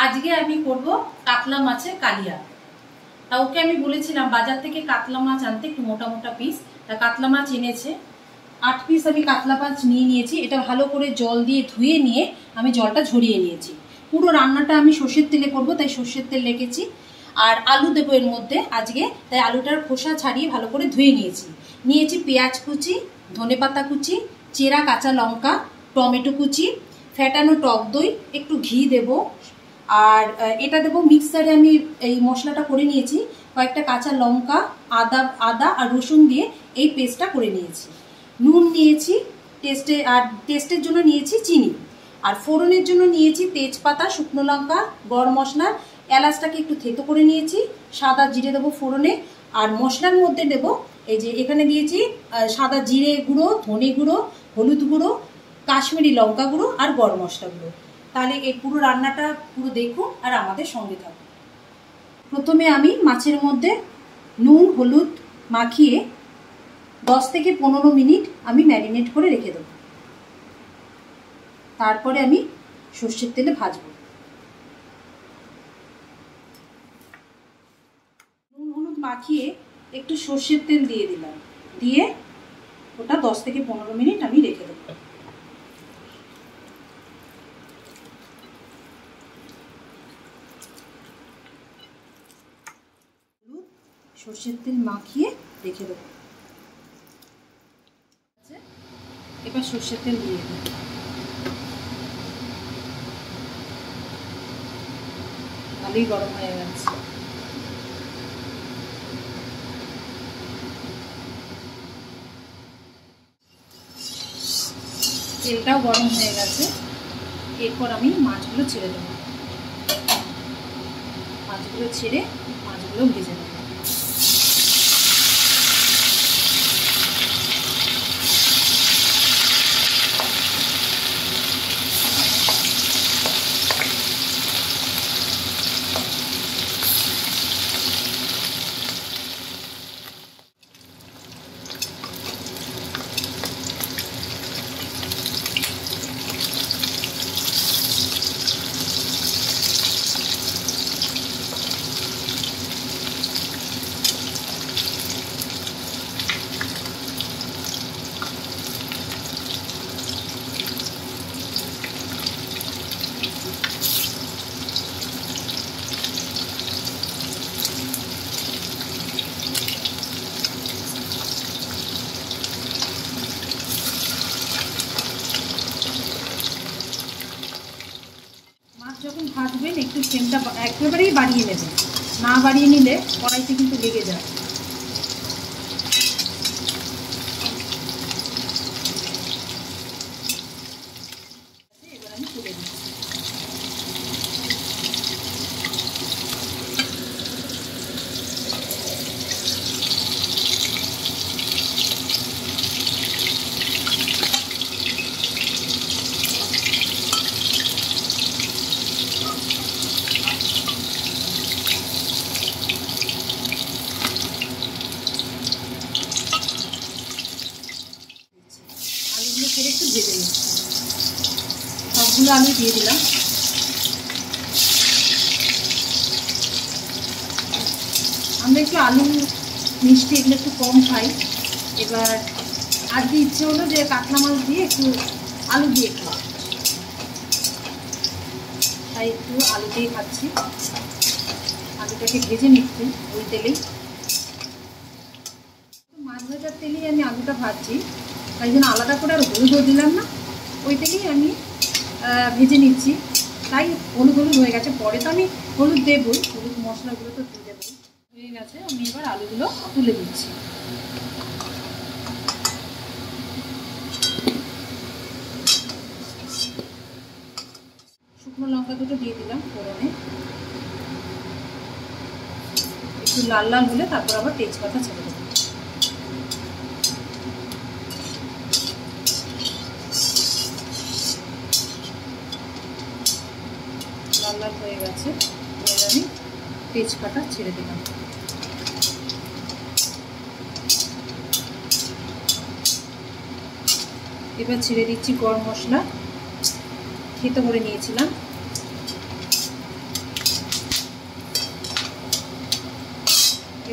আজকে আমি করব কাতলা মাছের কালিয়া। তা ওকে আমি বলেছিলাম বাজার থেকে কাতলা মাছ আনতে, একটু মোটা মোটা পিস। তা কাতলা মাছ এনেছে 8 পিস। আমি কাতলা মাছ নিয়ে নিয়েছি। এটা ভালো করে জল দিয়ে ধুয়ে নিয়ে আমি জলটা ঝরিয়ে নিয়েছি। পুরো রান্নাটা আমি সর্ষের তেলে করব, তাই সর্ষের তেল রেখেছি। আর আলু দেবো এর মধ্যে আজকে, তাই আলুটার খোসা ছাড়িয়ে ভালো করে ধুয়ে নিয়েছি পেঁয়াজ কুচি, ধনেপাতা কুচি, চেরা কাঁচা লঙ্কা, টমেটো কুচি, ফেটানো টক দই, একটু ঘি দেব। আর এটা দেবো মিক্সারে। আমি এই মশলাটা করে নিয়েছি, কয়েকটা কাঁচা লঙ্কা, আদা আর রসুন দিয়ে এই পেস্টটা করে নিয়েছি। নুন নিয়েছি টেস্টের জন্য নিয়েছি চিনি। আর ফোড়নের জন্য নিয়েছি তেজপাতা, শুকনো লঙ্কা, গরম মশলা, এলাচটাকে একটু থেতো করে নিয়েছি, সাদা জিরে দেবো ফোড়নে। আর মশলার মধ্যে দেবো এই যে এখানে দিয়েছি সাদা জিরে গুঁড়ো, ধনে গুঁড়ো, হলুদ গুঁড়ো, কাশ্মীরি লঙ্কা গুঁড়ো আর গরম মশলা গুঁড়ো। তাহলে এই পুরো রান্নাটা পুরো দেখুন আর আমাদের সঙ্গে থাকুন। প্রথমে আমি মাছের মধ্যে নুন হলুদ মাখিয়ে 10 থেকে 15 মিনিট আমি ম্যারিনেট করে রেখে দেবো। তারপরে আমি সর্ষের তেলে ভাজবো। নুন হলুদ মাখিয়ে একটু সর্ষের তেল দিয়ে দিলাম, দিয়ে ওটা 10 থেকে 15 মিনিট আমি রেখে দেবো। সর্ষের তেল মাখিয়ে রেখে দেবো। এবার সর্ষের তেল দিয়ে দেবো। ভালোই গরম হয়ে গেছে। তেলটাও গরম হয়ে গেছে। এরপর আমি মাছগুলো ছেড়ে দেবো। মাছগুলো ছেড়ে মাছগুলো ভেজে নেবো। যখন ভাজবেন একটু ফ্লেমটা একেবারেই বাড়িয়ে নেবেন, না বাড়িয়ে নিলে কড়াইতে কিন্তু লেগে যায়। এবার আমি তুলে দিচ্ছি। আলুগুলো ছেড়ে একটু ভেজে নিই। সবগুলো আলু দিয়ে দিলাম। আমরা একটু আলু মিষ্টি এগুলো একটু কম খাই। এবার আজকে ইচ্ছে হলো যে কাতলা মাছ দিয়ে একটু আলু দিয়ে খাওয়া, তাই একটু আলু দিয়ে খাচ্ছি। আলুটাকে ভেজে নিচ্ছি ওই তেলেই। মাছ ভাজার তেলেই আমি আলুটা ভাজছি, তাই জন্য আলাদা করে আর হলুদও দিলাম না, ওই তেলেই আমি ভেজে নিচ্ছি। তাই হলুদ হয়ে গেছে। পরে তো আমি হলুদ দেবই, হলুদ মশলাগুলো তো দিয়ে দেবই। হয়ে গেছে, আমি এবার আলুগুলো তুলে দিচ্ছি। শুকনো লঙ্কা দুটো দিয়ে দিলাম ফোড়নে। একটু লাল লাল হলে তারপর আবার তেজপাতা ছেড়ে দেবো। লাল লাল হয়ে গেছে, এবার আমি তেজপাতা ছেড়ে দিলাম। এবার ছেড়ে দিচ্ছি গরম মশলা, থেতো করে নিয়েছিলাম।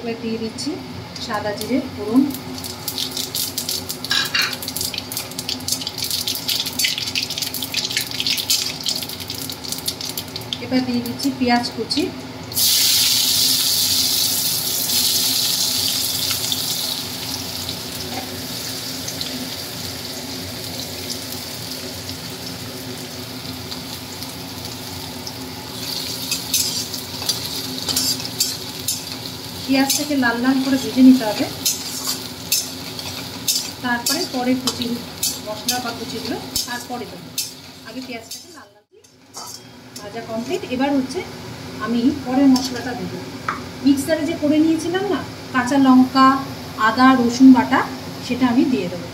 এবার দিয়ে দিচ্ছি সাদা জিরে ফোড়ন, এবার দিয়ে দিচ্ছি পেঁয়াজ কুচি, পেঁয়াজটাকে লাল লাল করে ভেজে নিতে হবে, তারপরে পরে কুচি মশলা বা কুচিগুলো তারপরে দেবো। আগে পেঁয়াজটাকে লাল লাল ভাজা কমপ্লিট। এবার হচ্ছে আমি পরে মশলাটা দেবো। মিক্সারে যে করে নিয়েছিলাম না কাঁচা লঙ্কা আদা রসুন বাটা, সেটা আমি দিয়ে দেবো।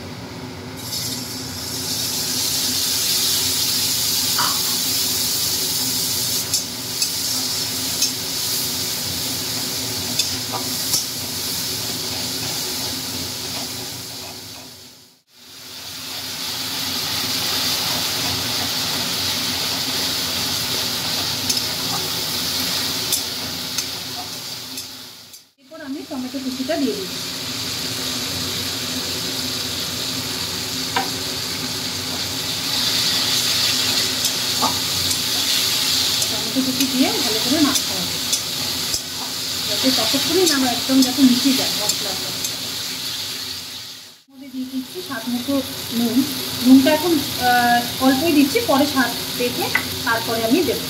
এরপর আমি টমেটো কুচিটা দিয়ে দিচ্ছি। টমেটো কুচি দিয়ে ভালো করে মাখতে হবে, যাতে ততক্ষণই না একদম যাতে মিশে যায় মশলাটা। মধ্যে দিয়ে দিচ্ছি স্বাদ মতো নুন। নুনটা এখন অল্পই দিচ্ছি, পরে স্বাদ দেখে তারপরে আমি দেব।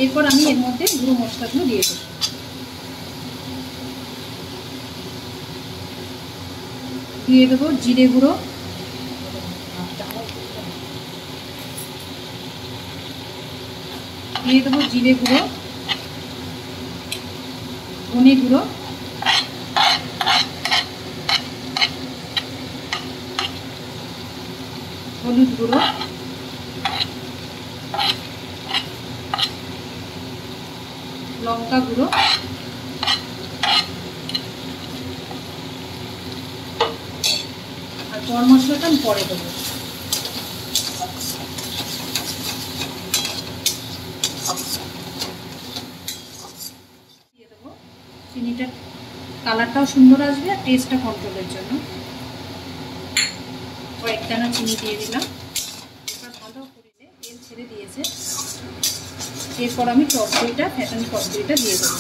এরপর আমি এর মধ্যে গুঁড়ো মশলাগুলো দিয়ে দেবো। দিয়ে দেবো জিরে গুঁড়ো, দিয়ে দেবো জিরে গুঁড়ো, ধনে গুঁড়ো, হলুদ গুঁড়ো, লঙ্কা গুঁড়ো, আর গরম মশলাটা আমি পরে দেবো। দিয়ে দেবো চিনিটা, কালারটাও সুন্দর আসবে আর টেস্টটা কন্ট্রোলের জন্য কয়েকদানা চিনি দিয়ে দিলাম। এবার ভালো করে তেল ছেড়ে দিয়েছে। এরপর আমি টক দইটা, ফ্যাটানো টক দইটা দিয়ে দেবো।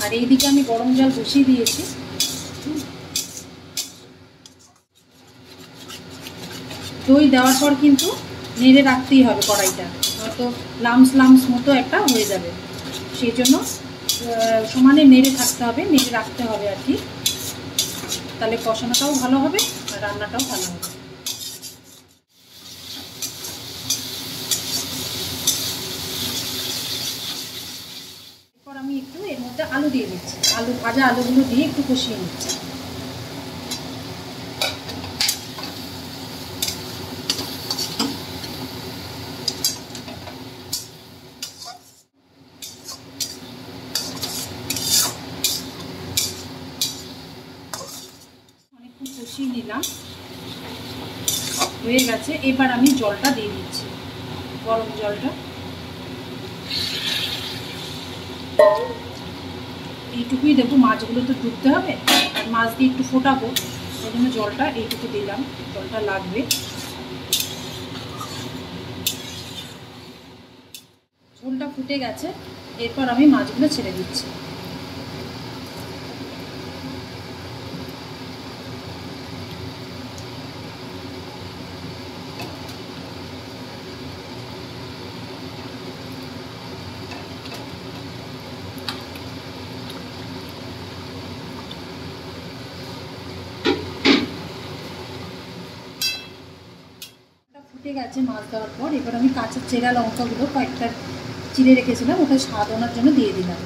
আর এইদিকে আমি গরম জল বসিয়ে দিয়েছি। দই দেওয়ার পর কিন্তু নেড়ে রাখতেই হবে কড়াইটা, নয়তো লামস লামস মতো একটা হয়ে যাবে। সেই জন্য সমানে নেড়ে থাকতে হবে, নেড়ে রাখতে হবে আর কি, তাহলে কষানোটাও ভালো হবে আর রান্নাটাও ভালো হবে। এরপর আমি একটু এর মধ্যে আলু দিয়ে দিচ্ছি, ভাজা আলুগুলো দিয়ে একটু কষিয়ে নিচ্ছি। অনেকক্ষণ কষিয়ে নিলাম, হয়ে গেছে। এবার আমি জলটা দিয়ে দিচ্ছি, গরম জলটা। এইটুকুই দেবো, মাছগুলো তো ডুবতে হবে আর মাছ দিয়ে একটু ফোটাবো, ওই জন্য জলটা এইটুকু দিলাম, জলটা লাগবে। ঝোলটা ফুটে গেছে, এরপর আমি মাছগুলো ছেড়ে দিচ্ছি। ফুটে গেছে মাছ দেওয়ার পর, এবার আমি কাঁচা চেরা লঙ্কাগুলো কয়েকটা চিড়ে রেখেছিলাম, ওটা স্বাদ আনার জন্য দিয়ে দিলাম।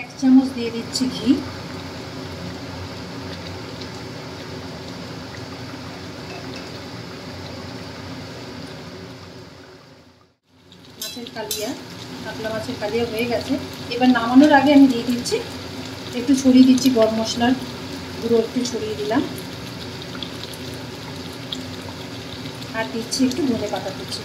এক চামচ দিয়ে দিচ্ছি ঘি, মাছের কালিয়া, কাতলা মাছের কালিয়া হয়ে গেছে। এবার নামানোর আগে আমি দিয়ে দিচ্ছি, একটু ছড়িয়ে দিচ্ছি গরম মশলার গুঁড়ো, একটু ছড়িয়ে দিলাম, আর দিচ্ছি একটু ধনে পাতা কুচি।